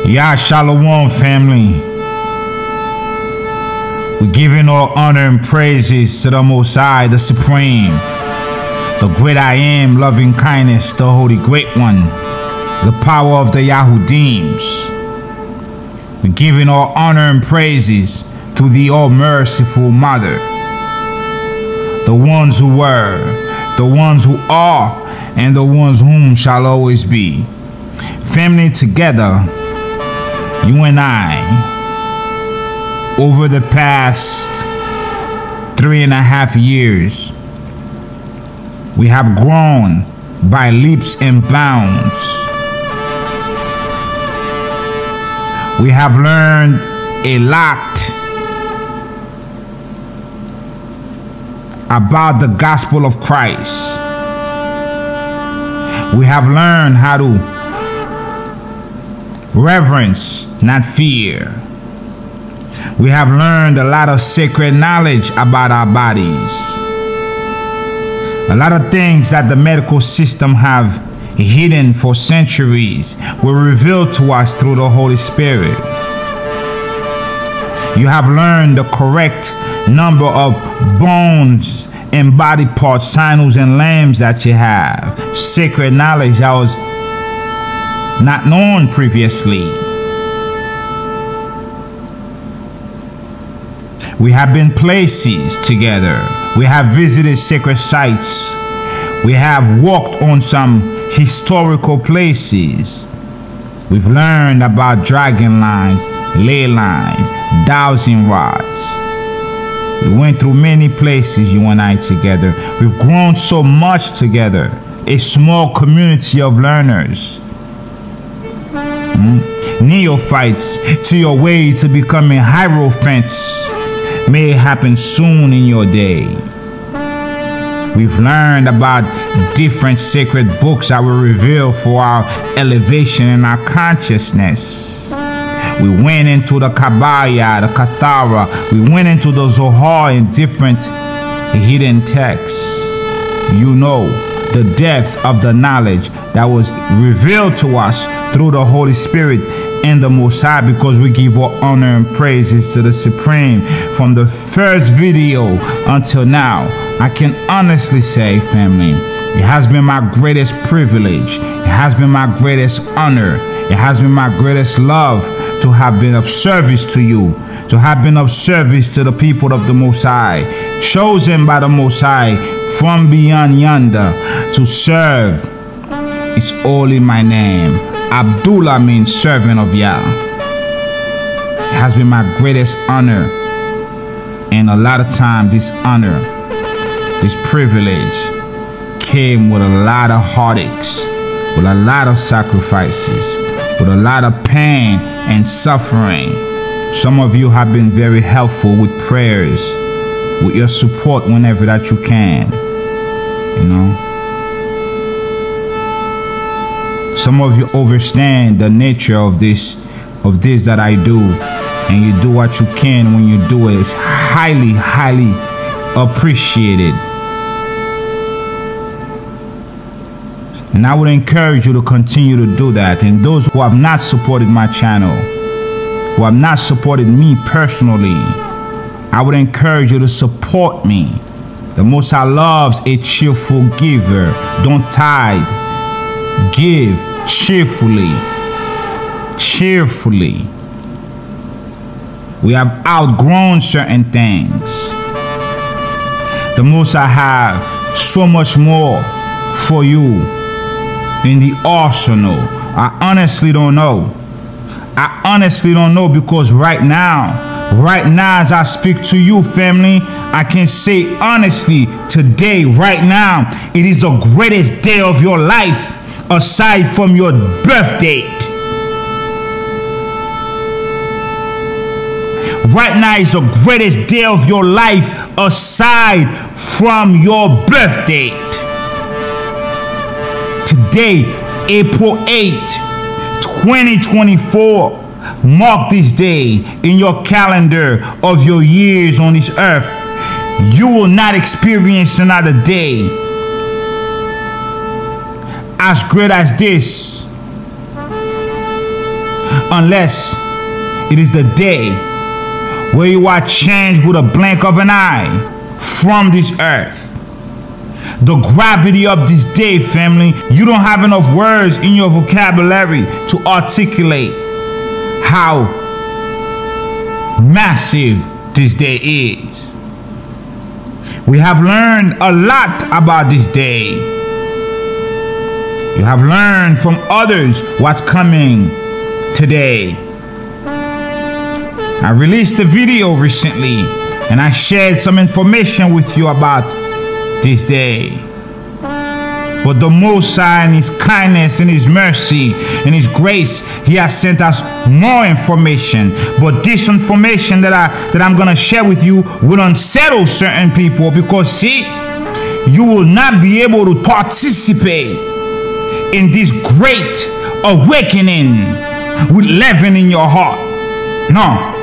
Yah Shalom, family. We're giving all honor and praises to the Most High, the Supreme, the Great I Am, loving kindness, the Holy Great One, the power of the Yahudims. We're giving all honor and praises to the all-merciful Mother, the ones who were, the ones who are, and the ones whom shall always be. Family, together, you and I, over the past 3.5 years, we have grown by leaps and bounds. We have learned a lot about the gospel of Christ. We have learned how to reverence, not fear. We have learned a lot of sacred knowledge about our bodies. A lot of things that the medical system have hidden for centuries were revealed to us through the Holy Spirit. You have learned the correct number of bones and body parts, sinews and limbs that you have. Sacred knowledge that was not known previously. We have been places together. We have visited sacred sites. We have walked on some historical places. We've learned about dragon lines, ley lines, dowsing rods. We went through many places, you and I together. We've grown so much together. A small community of learners. Neophytes to your way to becoming hierophants may happen soon in your day. We've learned about different sacred books that were revealed for our elevation in our consciousness. We went into the Kabbalah, the Kathara. We went into the Zohar and different hidden texts. You know the depth of the knowledge that was revealed to us through the Holy Spirit and the Most High, because we give all honor and praises to the Supreme. From the first video until now, I can honestly say, family, it has been my greatest privilege. It has been my greatest honor. It has been my greatest love to have been of service to you, to have been of service to the people of the Most High, chosen by the Most High from beyond yonder to serve. It's all in my name. Abdullah means servant of Yah. It has been my greatest honor, and a lot of time this honor, this privilege came with a lot of heartaches, with a lot of sacrifices, with a lot of pain and suffering. Some of you have been very helpful with prayers, with your support whenever that you can, you know. Some of you understand the nature of this that I do, and you do what you can when you do it. It's highly, highly appreciated. And I would encourage you to continue to do that. And those who have not supported my channel, who have not supported me personally, I would encourage you to support me. The Most High loves a cheerful giver. Don't tithe. Give cheerfully. Cheerfully. We have outgrown certain things. The Most High have so much more for you in the arsenal. I honestly don't know. I honestly don't know, because right now as I speak to you, family, I can say honestly, today, right now, it is the greatest day of your life aside from your birth date. Right now is the greatest day of your life aside from your birth date. Today, April 8th, 2024, mark this day in your calendar of your years on this earth. You will not experience another day as great as this. unless it is the day where you are changed with a blink of an eye from this earth. The gravity of this day, family, you don't have enough words in your vocabulary to articulate how massive this day is. We have learned a lot about this day. You have learned from others what's coming today. I released a video recently and I shared some information with you about this day. But the Most High, in His kindness and His mercy and His grace, He has sent us more information. But this information that I'm gonna share with you will unsettle certain people, because see, you will not be able to participate in this great awakening with leaven in your heart. No.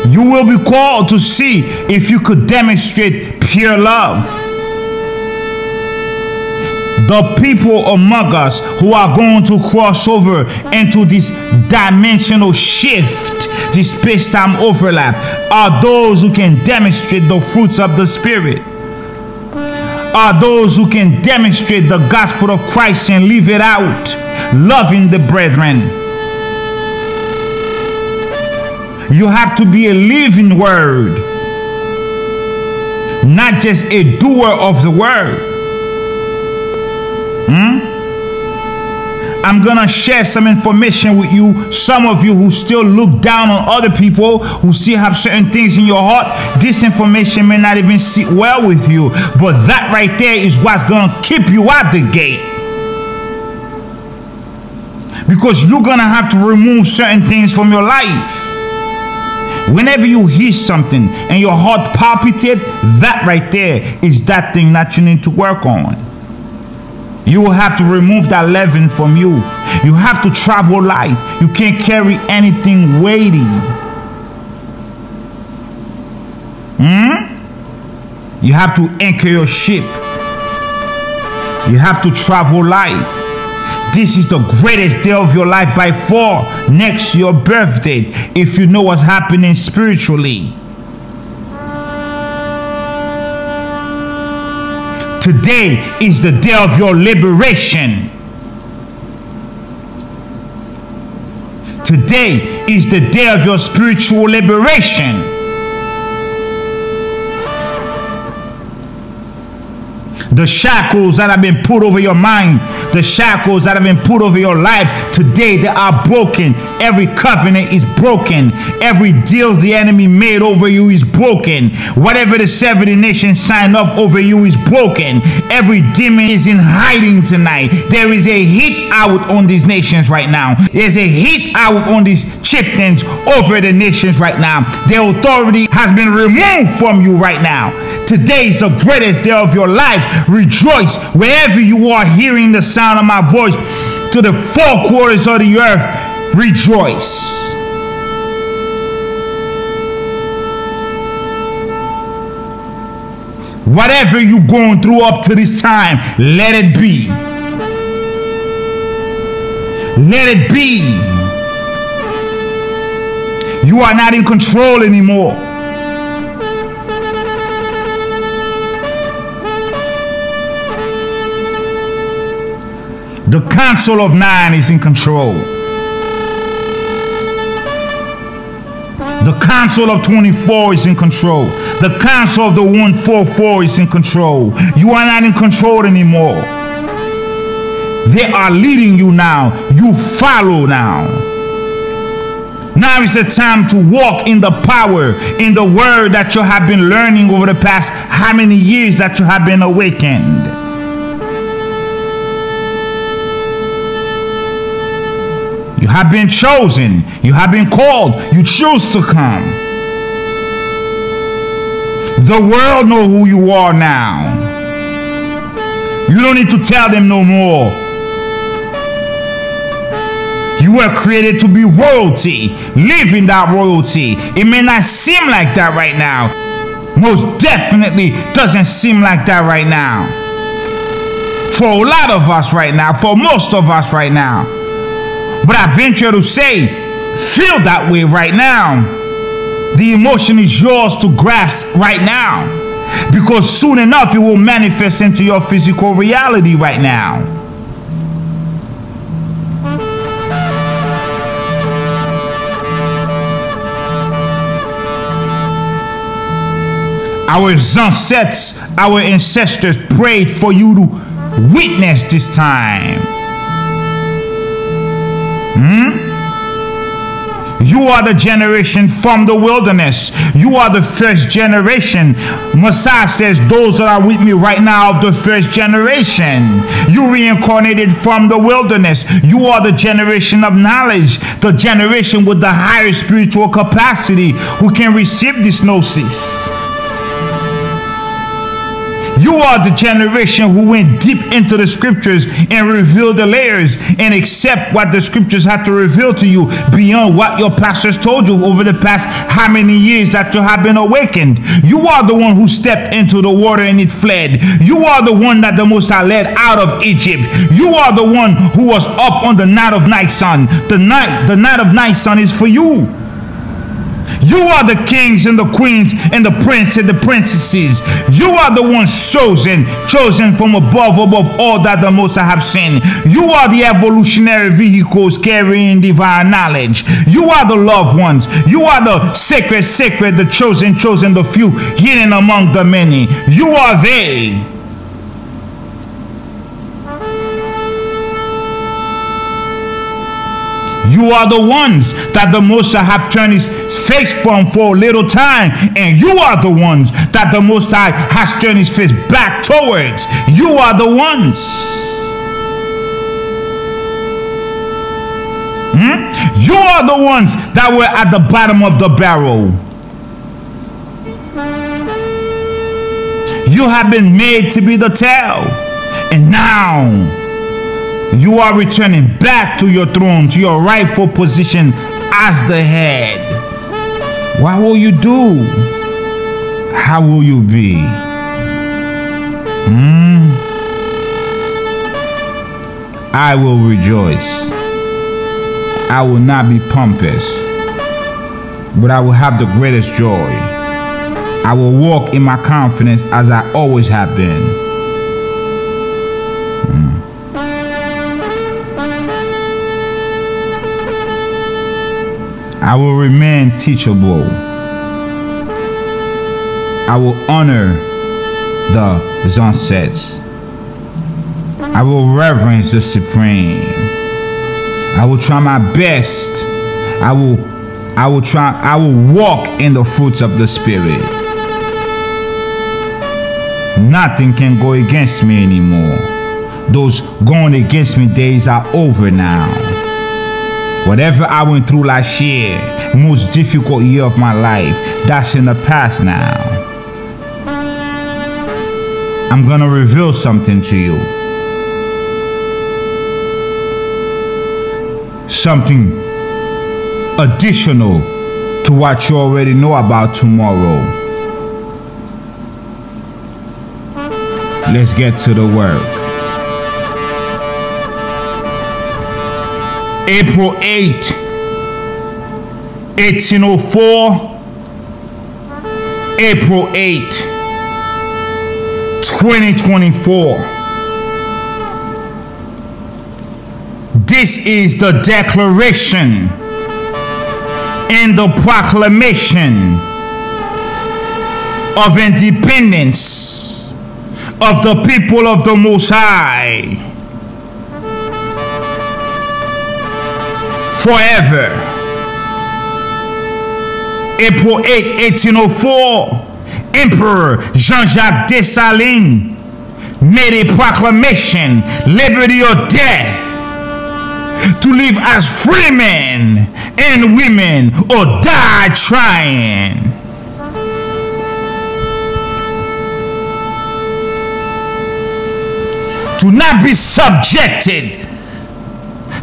You will be called to see if you could demonstrate pure love. The people among us who are going to cross over into this dimensional shift, this space-time overlap, are those who can demonstrate the fruits of the Spirit. Are those who can demonstrate the gospel of Christ and live it out, loving the brethren. You have to be a living word, not just a doer of the word. I'm gonna share some information with you. Some of you who still look down on other people, who still have certain things in your heart, this information may not even sit well with you, but that right there is what's gonna keep you at the gate. Because you're gonna have to remove certain things from your life. Whenever you hear something and your heart palpitates, that right there is that thing that you need to work on. You will have to remove that leaven from you. You have to travel light. You can't carry anything weighty. You have to anchor your ship. You have to travel light. This is the greatest day of your life by far, next to your birthday, if you know what's happening spiritually. Today is the day of your liberation. Today is the day of your spiritual liberation. The shackles that have been put over your mind, the shackles that have been put over your life, today they are broken. Every covenant is broken. Every deal the enemy made over you is broken. Whatever the 70 nations signed up over you is broken. Every demon is in hiding tonight. There is a heat out on these nations right now. There's a heat out on these chieftains over the nations right now. Their authority has been removed from you right now. Today is the greatest day of your life. Rejoice wherever you are hearing the sound of my voice, to the four quarters of the earth. Rejoice. Whatever you're going through up to this time, let it be. Let it be. You are not in control anymore. The Council of 9 is in control. The Council of 24 is in control. The Council of the 144 is in control. You are not in control anymore. They are leading you now. You follow now. Now is the time to walk in the power, in the word that you have been learning over the past how many years that you have been awakened. You have been chosen. You have been called. You choose to come. The world knows who you are now. You don't need to tell them no more. You were created to be royalty. Live in that royalty. It may not seem like that right now. Most definitely doesn't seem like that right now. For a lot of us right now, for most of us right now. But I venture to say, feel that way right now. The emotion is yours to grasp right now, because soon enough it will manifest into your physical reality right now. Our ancestors, our ancestors prayed for you to witness this time. You are the generation from the wilderness. You are the first generation. Messiah says, those that are with me right now of the first generation. You reincarnated from the wilderness. You are the generation of knowledge, the generation with the higher spiritual capacity who can receive this gnosis. You are the generation who went deep into the scriptures and revealed the layers and accept what the scriptures had to reveal to you beyond what your pastors told you over the past how many years that you have been awakened. You are the one who stepped into the water and it fled. You are the one that the Most High led out of Egypt. You are the one who was up on the night of night sun. The night of night sun is for you. You are the kings and the queens and the prince and the princesses. You are the ones chosen from above all that the Most High have seen. You are the evolutionary vehicles carrying divine knowledge. You are the loved ones. You are the sacred, the chosen, the few, hidden among the many. You are they. You are the ones that the Most High have turned his face from for a little time. And you are the ones that the Most High has turned his face back towards. You are the ones. You are the ones that were at the bottom of the barrel. You have been made to be the tail. And now you are returning back to your throne, to your rightful position as the head. What will you do? How will you be? I will rejoice. I will not be pompous, but I will have the greatest joy. I will walk in my confidence as I always have been. I will remain teachable. I will honor the sunsets. I will reverence the supreme. I will try my best. I will walk in the fruits of the Spirit. Nothing can go against me anymore. Those going against me days are over now. Whatever I went through last year, most difficult year of my life, that's in the past now. I'm gonna reveal something to you. Something additional to what you already know about tomorrow. Let's get to the work. April 8, 1804, April 8, 2024. This is the declaration and the proclamation of independence of the people of the Most High. Forever. April 8, 1804, Emperor Jacques Dessalines made a proclamation, liberty or death, to live as free men and women or die trying. To not be subjected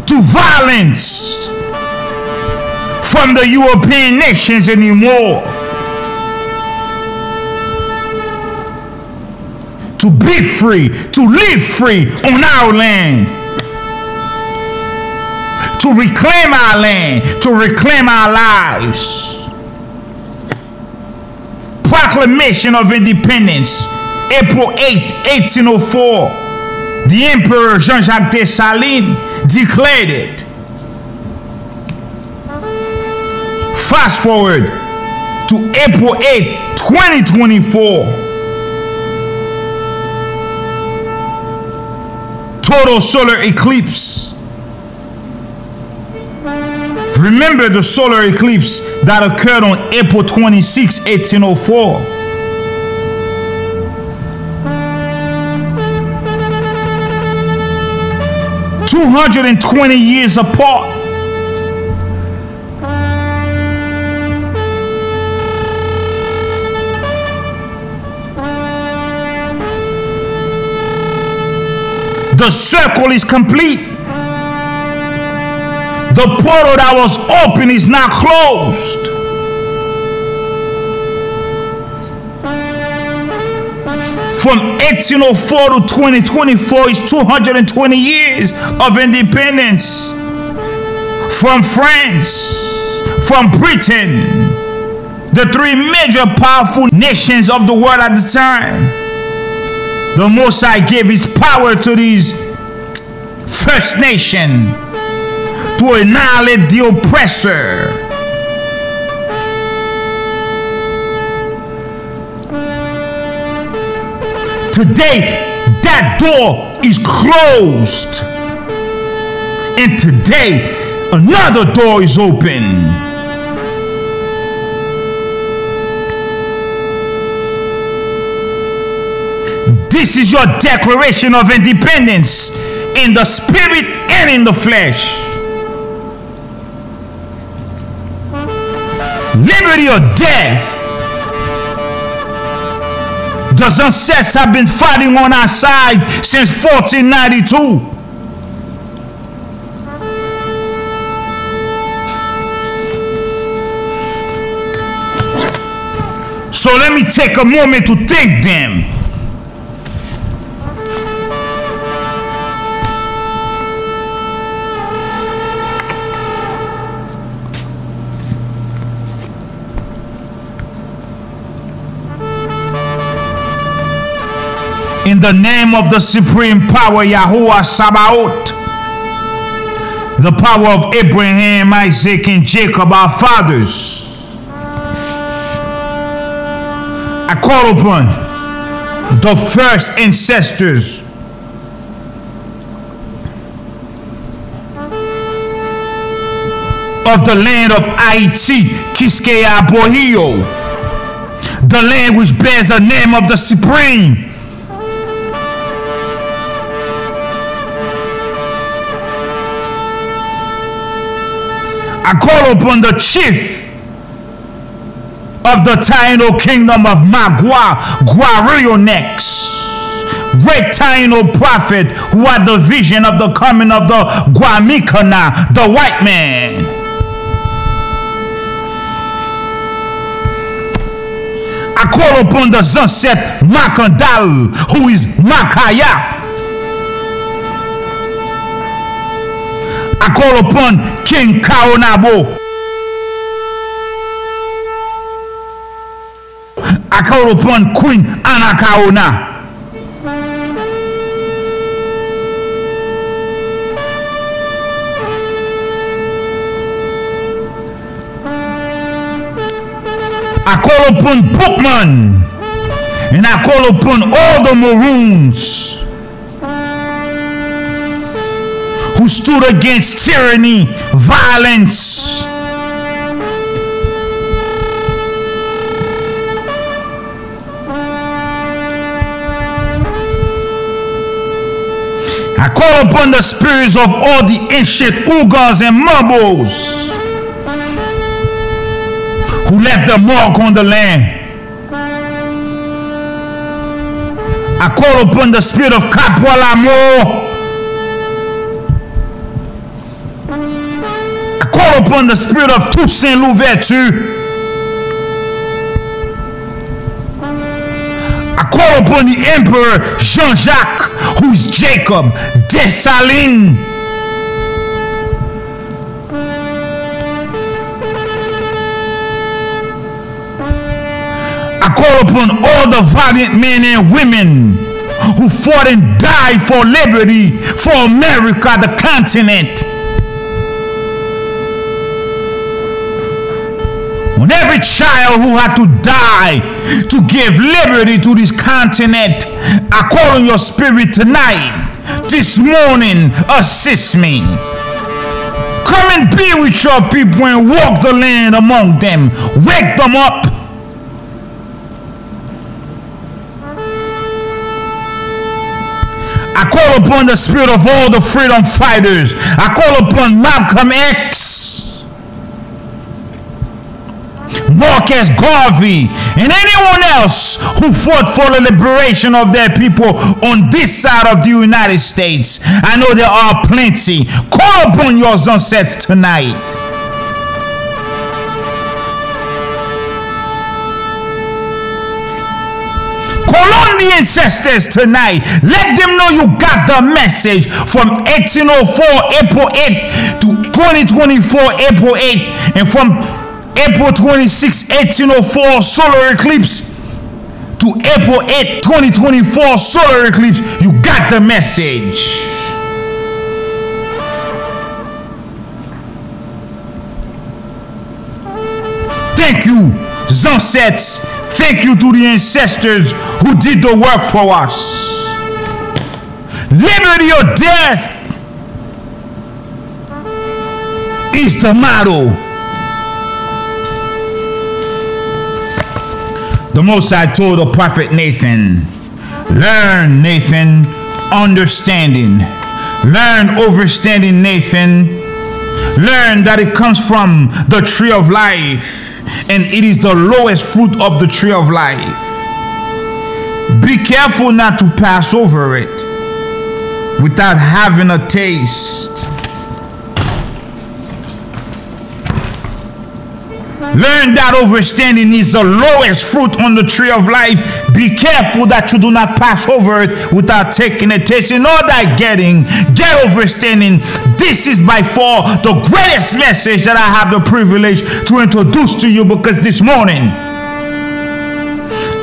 to violence from the European nations anymore. to be free, to live free on our land, to reclaim our land, to reclaim our lives. Proclamation of Independence, April 8, 1804. The Emperor Jacques Dessalines declared it. Fast forward to April 8, 2024. Total solar eclipse. Remember the solar eclipse that occurred on April 26, 1804. "220 years apart. The circle is complete. The portal that was open is now closed. From 1804 to 2024 is 220 years of independence. From France, from Britain, the three major powerful nations of the world at the time. The Most High gave his power to these First Nation to annihilate the oppressor. Today, that door is closed. And today, another door is open. This is your declaration of independence in the spirit and in the flesh. Liberty or death. The Sunsets have been fighting on our side since 1492. So let me take a moment to thank them. In the name of the supreme power, Yahuwah Sabaoth, the power of Abraham, Isaac, and Jacob, our fathers, I call upon the first ancestors of the land of Haiti, Quisqueya Bohio, the land which bears the name of the supreme. I call upon the chief of the Taino kingdom of Magua, Guarionex, great Taino prophet who had the vision of the coming of the Guamicana, the white man. I call upon the Sunset Makandal, who is Makaya. I call upon King Kaonabo. I call upon Queen Anakaona. I call upon Bookman. And I call upon all the Maroons who stood against tyranny, violence. I call upon the spirits of all the ancient Ugars and Mabos who left their mark on the land. I call upon the spirit of Capoalamo. Upon the spirit of Toussaint Louverture. I call upon the Emperor Jean-Jacques, who is Jacob Dessalines. I call upon all the valiant men and women who fought and died for liberty, for America, the continent. On every child who had to die to give liberty to this continent, I call on your spirit tonight, this morning, assist me. Come and be with your people and walk the land among them. Wake them up. I call upon the spirit of all the freedom fighters. I call upon Malcolm X, Marcus Garvey, and anyone else who fought for the liberation of their people on this side of the United States. I know there are plenty. Call upon your sunsets tonight. Call on the ancestors tonight. Let them know you got the message from 1804 April 8th to 2024 April 8th, and from April 26, 1804 solar eclipse to April 8, 2024 solar eclipse. You got the message. Thank you, Sunsets. Thank you to the ancestors who did the work for us. Liberty or death is the motto. The Most High told the prophet Nathan, learn, Nathan, understanding. Learn overstanding, Nathan. Learn that it comes from the tree of life, and it is the lowest fruit of the tree of life. Be careful not to pass over it without having a taste. Learn that overstanding is the lowest fruit on the tree of life. Be careful that you do not pass over it without taking a taste. In all that getting, get overstanding. This is by far the greatest message that I have the privilege to introduce to you, because this morning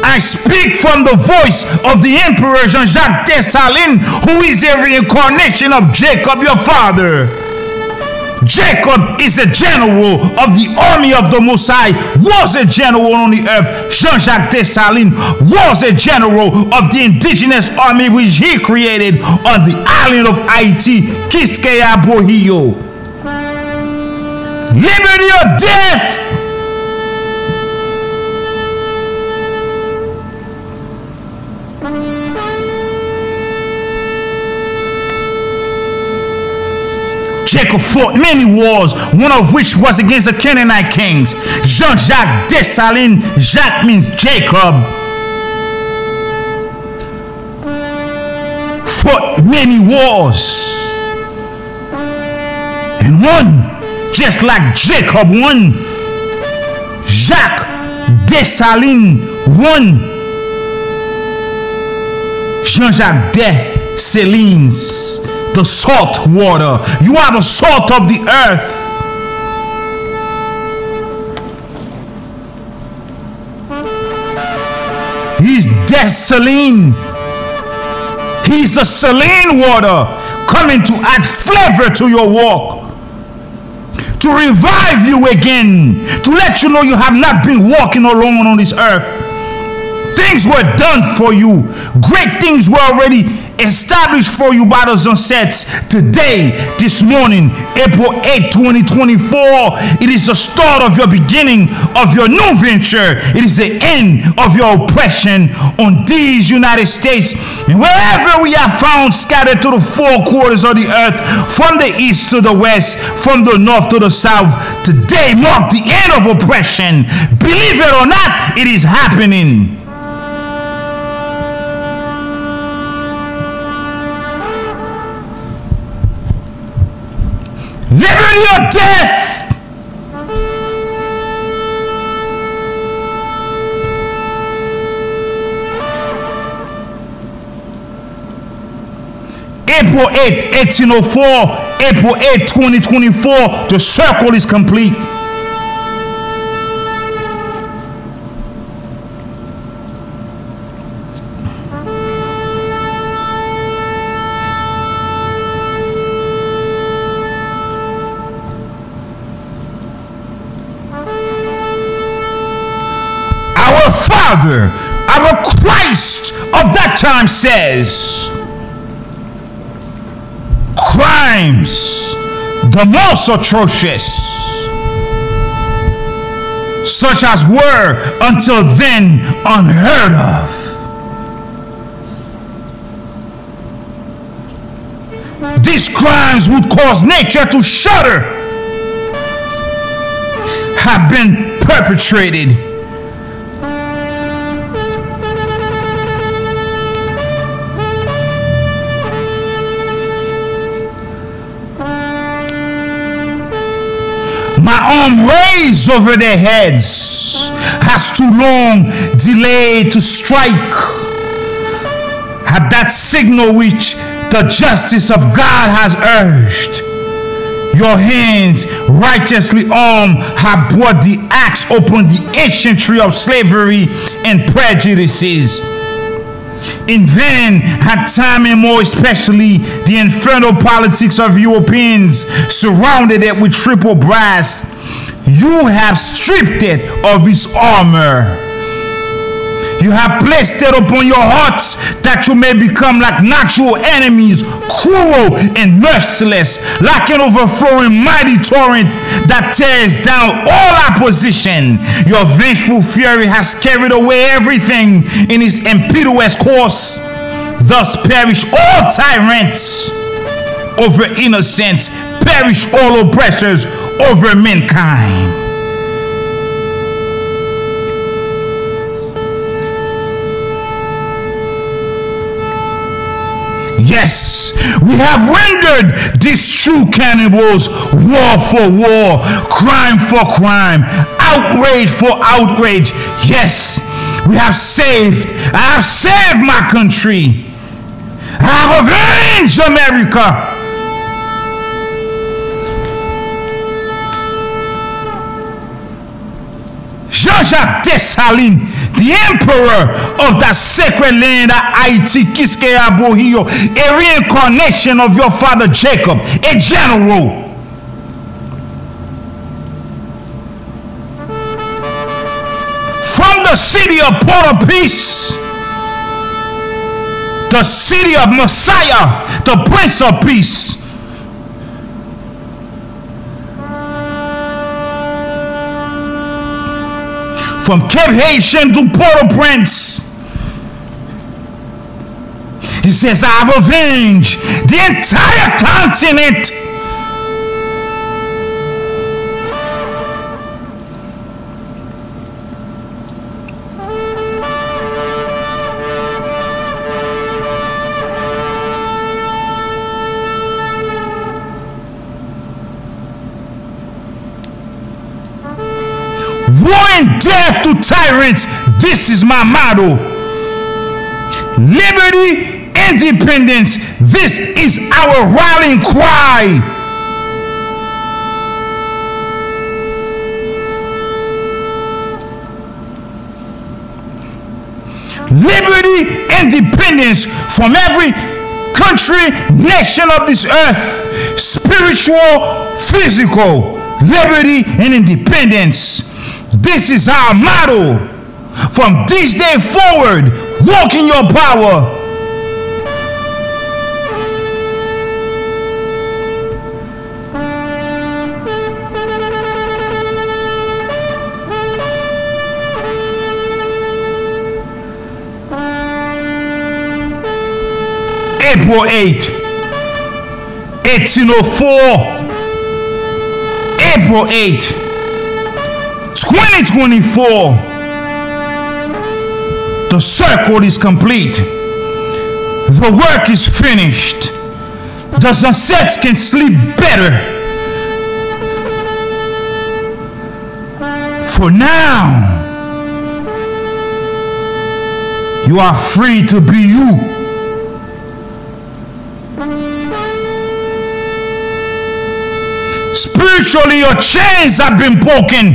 I speak from the voice of the Emperor Jacques Dessalines, who is a reincarnation of Jacob, your father. Jacob is a general of the army of the Most High, was a general on the earth. Jean-Jacques Dessalines was a general of the indigenous army which he created on the island of Haiti, Quisqueya Bohio. Liberty or death. Jacob fought many wars, one of which was against the Canaanite kings. Jean-Jacques Dessalines, Jacques means Jacob, fought many wars and won, just like Jacob won. Jacques Dessalines won. Jean-Jacques Dessalines, the salt water. You are the salt of the earth. He's Dessalines. He's the saline water coming to add flavor to your walk, to revive you again, to let you know you have not been walking alone on this earth. Things were done for you. Great things were already established for you by the sunsets. Today, this morning, April 8, 2024, it is the start of your beginning of your new venture. It is the end of your oppression on these United States. And wherever we are found scattered to the four quarters of the earth, from the east to the west, from the north to the south, today mark the end of oppression. Believe it or not, it is happening. Liberty or death. April 8, 1804, April 8, 2024, the circle is complete. Our Father, our Christ of that time says, crimes the most atrocious, such as were until then unheard of. These crimes would cause nature to shudder, have been perpetrated. My arm raised over their heads has too long delayed to strike. At that signal which the justice of God has urged, your hands righteously armed have brought the axe upon the ancient tree of slavery and prejudices. In vain had time, and more especially the infernal politics of Europeans, surrounded it with triple brass. You have stripped it of its armor. You have placed it upon your hearts that you may become like natural enemies, cruel and merciless, like an overflowing mighty torrent that tears down all opposition. Your vengeful fury has carried away everything in its impetuous course. Thus perish all tyrants over innocents, perish all oppressors over mankind. Yes, we have rendered these true cannibals war for war, crime for crime, outrage for outrage. Yes, I have saved my country. I have avenged America. Jacques Dessalines, the emperor of that sacred land of Haiti, Kiskeya Bohio, a reincarnation of your father Jacob, a general. From the city of Port-au-Peace, the city of Messiah, the Prince of Peace, from Cape Haitian to Port-au-Prince, he says, I have avenged the entire continent. War and death to tyrants, this is my motto. Liberty, independence, this is our rallying cry. Liberty, independence from every country, nation of this earth, spiritual, physical, liberty and independence. This is our motto. From this day forward, walk in your power. April 8, 1804. April 8, 2024, the circle is complete. The work is finished. The sunsets can sleep better. For now, you are free to be you. Spiritually, your chains have been broken.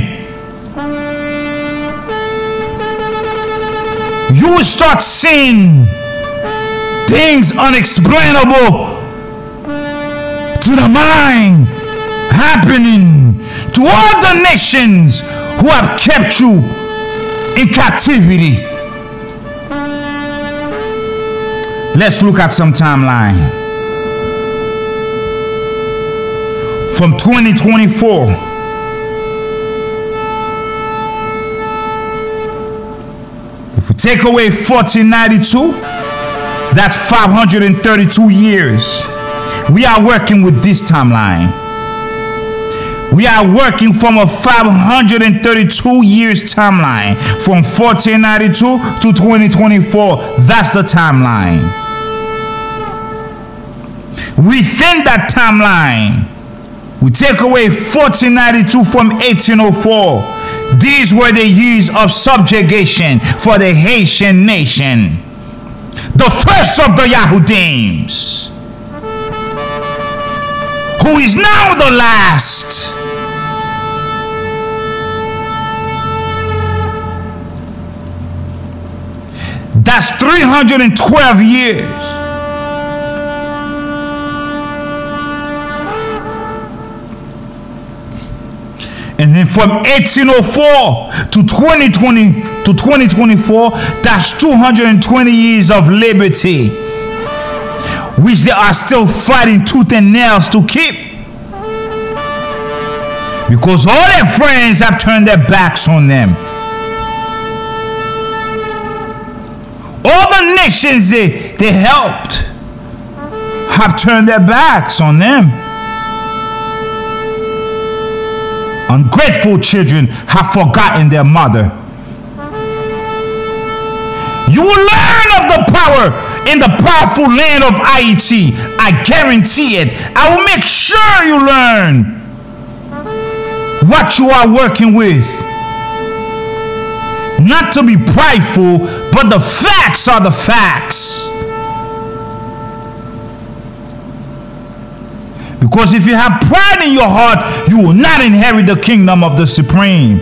You will start seeing things unexplainable to the mind happening to all the nations who have kept you in captivity. Let's look at some timeline. From 2024, if we take away 1492, that's 532 years. We are working with this timeline. We are working from a 532 years timeline, from 1492 to 2024. That's the timeline. Within that timeline, we take away 1492 from 1804. These were the years of subjugation for the Haitian nation. The first of the Yahudims, who is now the last. That's 312 years. And then from 1804 to 2024, that's 220 years of liberty, which they are still fighting tooth and nails to keep. Because all their friends have turned their backs on them. All the nations they helped have turned their backs on them. Ungrateful children have forgotten their mother. You will learn of the power in the powerful land of Haiti. I guarantee it. I will make sure you learn what you are working with. Not to be prideful, but the facts are the facts. Because if you have pride in your heart, you will not inherit the kingdom of the Supreme.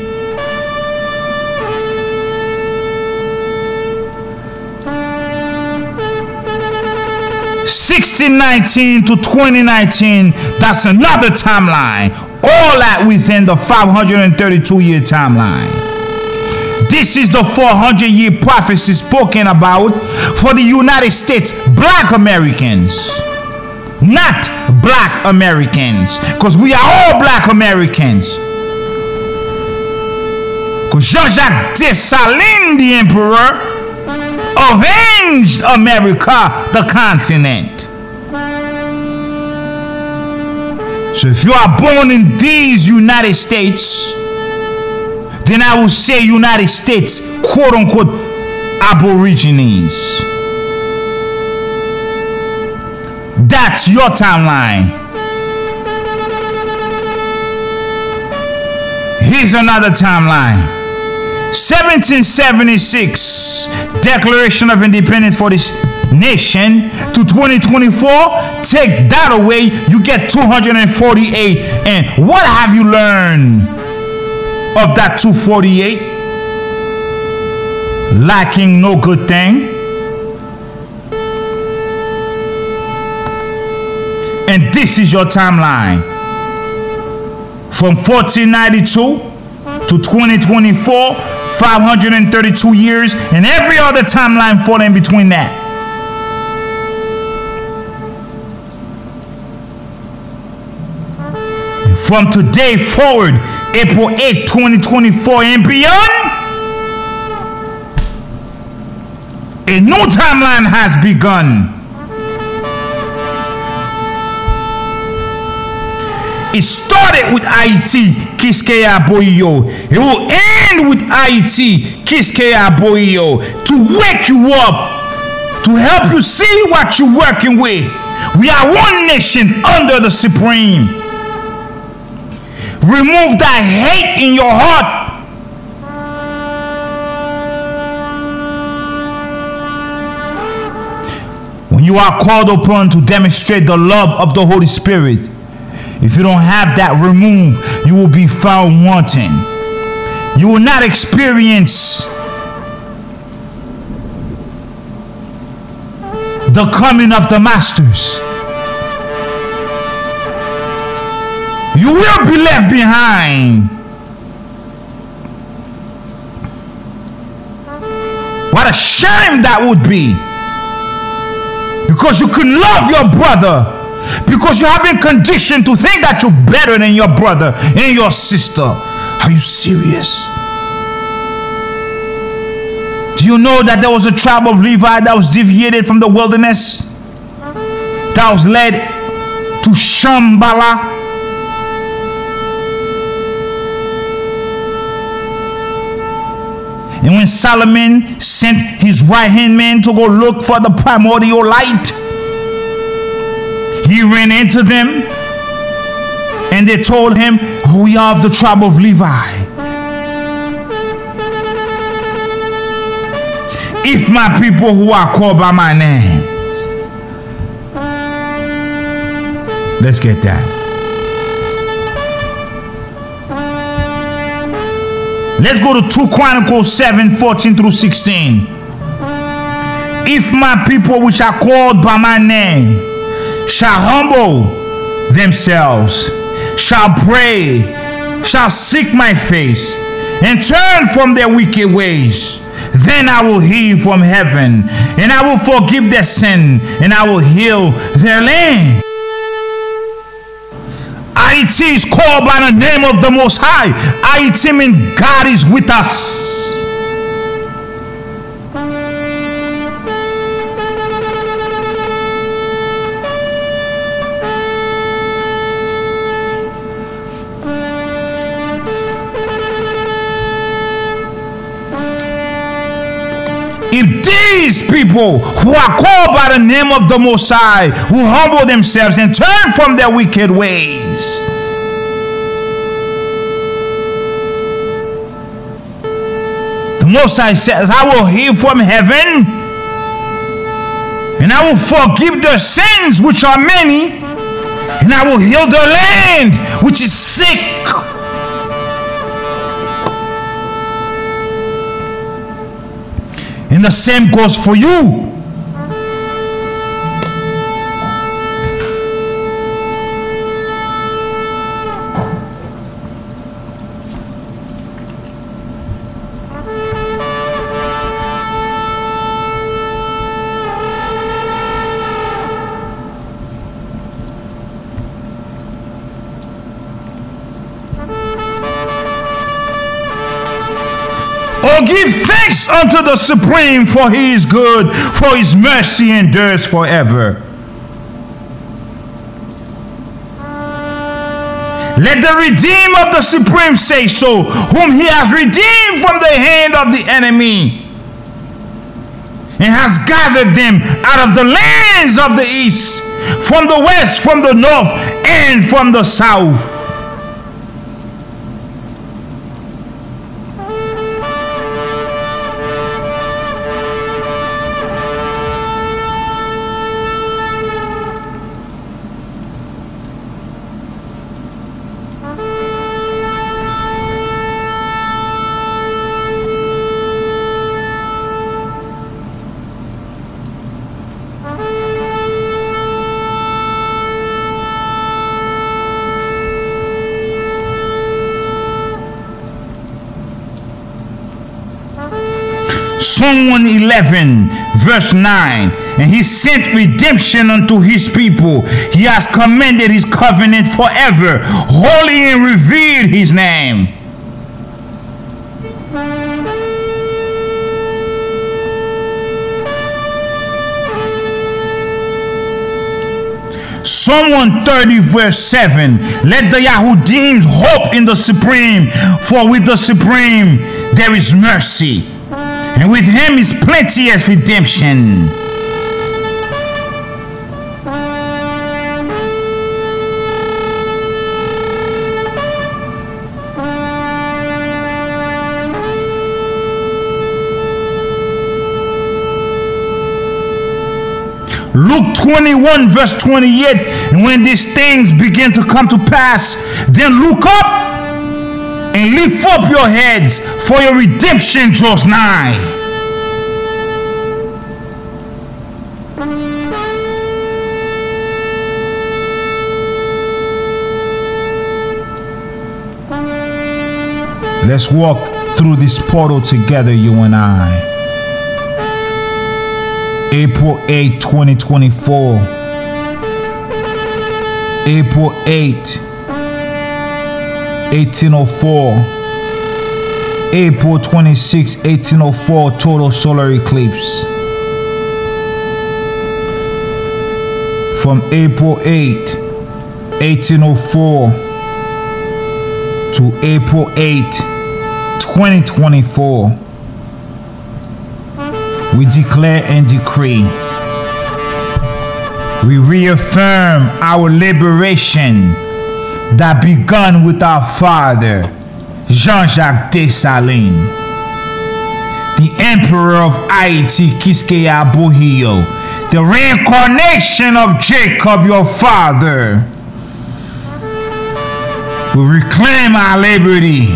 (1619 to 2019), that's another timeline. All that within the 532-year timeline. This is the 400-year prophecy spoken about for the United States Black Americans. Not Black Americans, because we are all Black Americans. Because Jacques Dessalines, the emperor, avenged America, the continent. So if you are born in these United States, then I will say United States, quote unquote, Aborigines. That's your timeline. Here's another timeline. 1776, Declaration of Independence for this nation, to 2024. Take that away, you get 248. And what have you learned of that 248? Lacking no good thing. And this is your timeline. From 1492 to 2024, 532 years, and every other timeline falling between that. From today forward, April 8, 2024 and beyond, a new timeline has begun. It started with Haiti, Kiskeya Boyo. It will end with Haiti, Kiskeya Boyo, to wake you up, to help you see what you're working with. We are one nation under the Supreme. Remove that hate in your heart. When you are called upon to demonstrate the love of the Holy Spirit, If you don't have that removed, you will be found wanting. You will not experience the coming of the masters. You will be left behind. What a shame that would be. Because you can love your brother. Because you have been conditioned to think that you're better than your brother and your sister. Are you serious? Do you know that there was a tribe of Levi that was deviated from the wilderness? That was led to Shambhala. And when Solomon sent his right-hand man to go look for the primordial light, he ran into them and they told him, we are of the tribe of Levi. If my people who are called by my name. Let's get that. Let's go to 2 Chronicles 7:14 through 16. If my people which are called by my name shall humble themselves, shall pray, shall seek my face, and turn from their wicked ways, then I will hear from heaven, and I will forgive their sin, and I will heal their land. IT is called by the name of the Most High. IT means God is with us. If these people who are called by the name of the Most High, who humble themselves and turn from their wicked ways, the Most High says, I will hear from heaven and I will forgive their sins, which are many, and I will heal their land, which is sick. And the same goes for you. Oh, give thanks unto the Supreme, for he is good, for his mercy endures forever. Let the redeemed of the Supreme say so, whom he has redeemed from the hand of the enemy, and has gathered them out of the lands of the east, from the west, from the north, and from the south. Psalm 111 verse 9. And he sent redemption unto his people. He has commended his covenant forever. Holy and revered his name. Psalm 130 verse 7. Let the Yahudims hope in the Supreme, for with the Supreme there is mercy, and with him is plenteous redemption. Luke 21 verse 28, and when these things begin to come to pass, then look up and lift up your heads, for your redemption draws nigh. Let's walk through this portal together, you and I. April 8, 2024. April 8, 1804. April 26, 1804, total solar eclipse. From April 8, 1804 to April 8, 2024. We declare and decree. We reaffirm our liberation that begun with our father, Jacques Dessalines, the emperor of Haiti, Quisqueya Bohio, the reincarnation of Jacob, your father. We reclaim our liberty.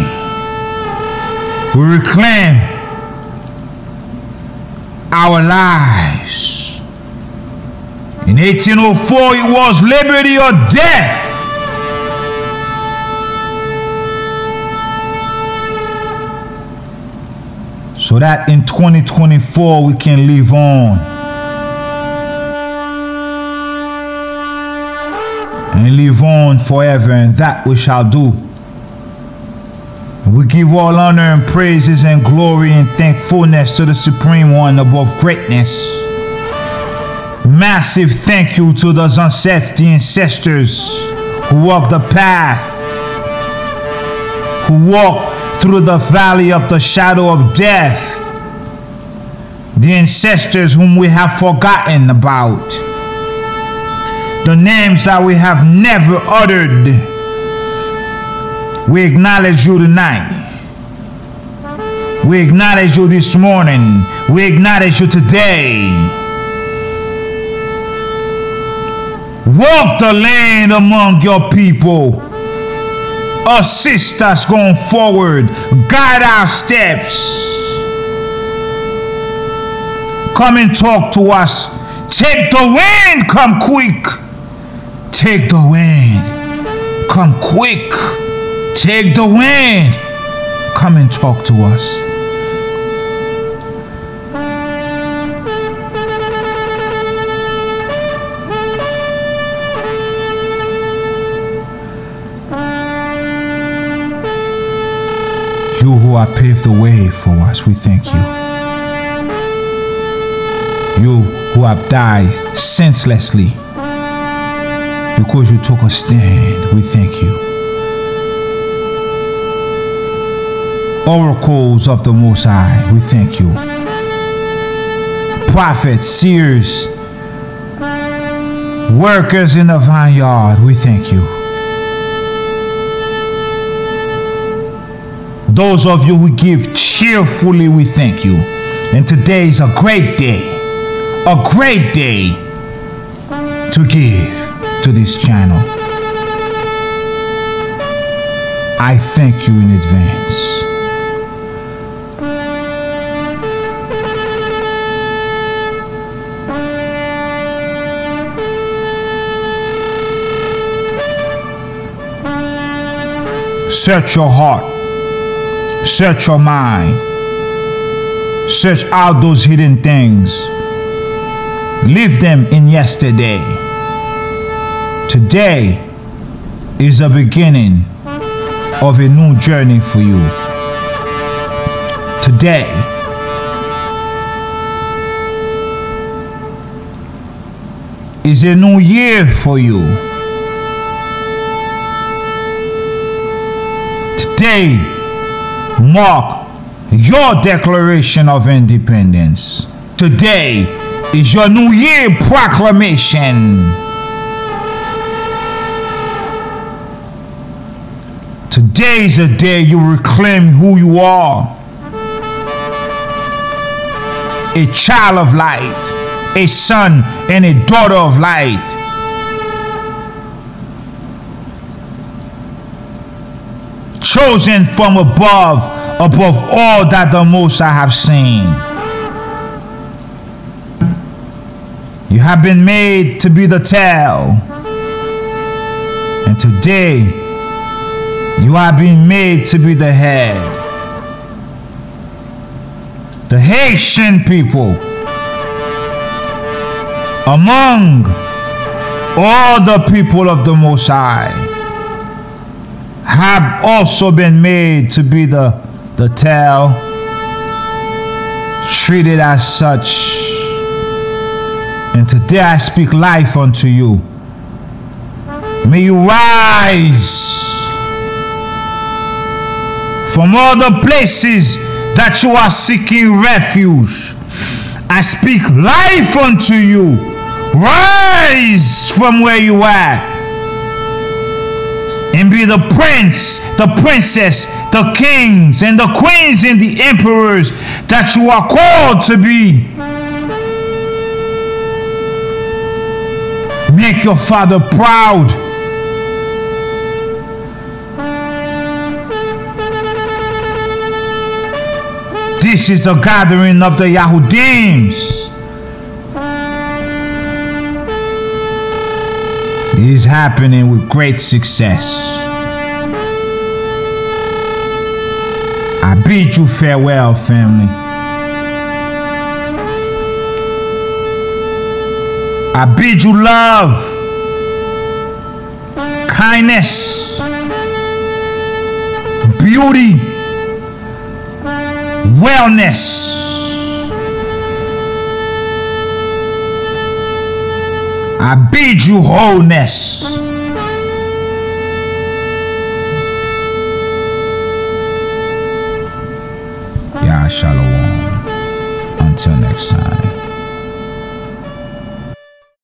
We reclaim our lives. In 1804, it was liberty or death. So that in 2024 we can live on and live on forever, and that we shall do. We give all honor and praises and glory and thankfulness to the Supreme One above greatness. Massive thank you to those ancestors, the ancestors who walked the path, who walked through the valley of the shadow of death, the ancestors whom we have forgotten about, the names that we have never uttered. We acknowledge you tonight. We acknowledge you this morning. We acknowledge you today. Walk the land among your people. Assist us going forward. Guide our steps. Come and talk to us. Take the wind. Come quick. Take the wind. Come quick. Take the wind. Come and talk to us. You who have paved the way for us, we thank you. You who have died senselessly because you took a stand, we thank you. Oracles of the Most High, we thank you. Prophets, seers, workers in the vineyard, we thank you. Those of you who give cheerfully, we thank you. And today is a great day to give to this channel. I thank you in advance. Search your heart. Search your mind. Search out those hidden things. Leave them in yesterday. Today is the beginning of a new journey for you. Today is a new year for you. Today mark your declaration of independence. Today is your New Year proclamation. Today is the day you reclaim who you are. A child of light, a son and a daughter of light. Chosen from above all that the Most I have seen. You have been made to be the tail, and today you are being made to be the head. The Haitian people, among all the people of the Most High, have also been made to be the tail, treated as such. And today I speak life unto you. May you rise from all the places that you are seeking refuge. I speak life unto you. Rise from where you are and be the prince, the princess, the kings and the queens and the emperors that you are called to be. Make your father proud. This is the gathering of the Yahudims. It is happening with great success. I bid you farewell, family. I bid you love, kindness, beauty, wellness. I bid you wholeness. Yah Shalom. Until next time.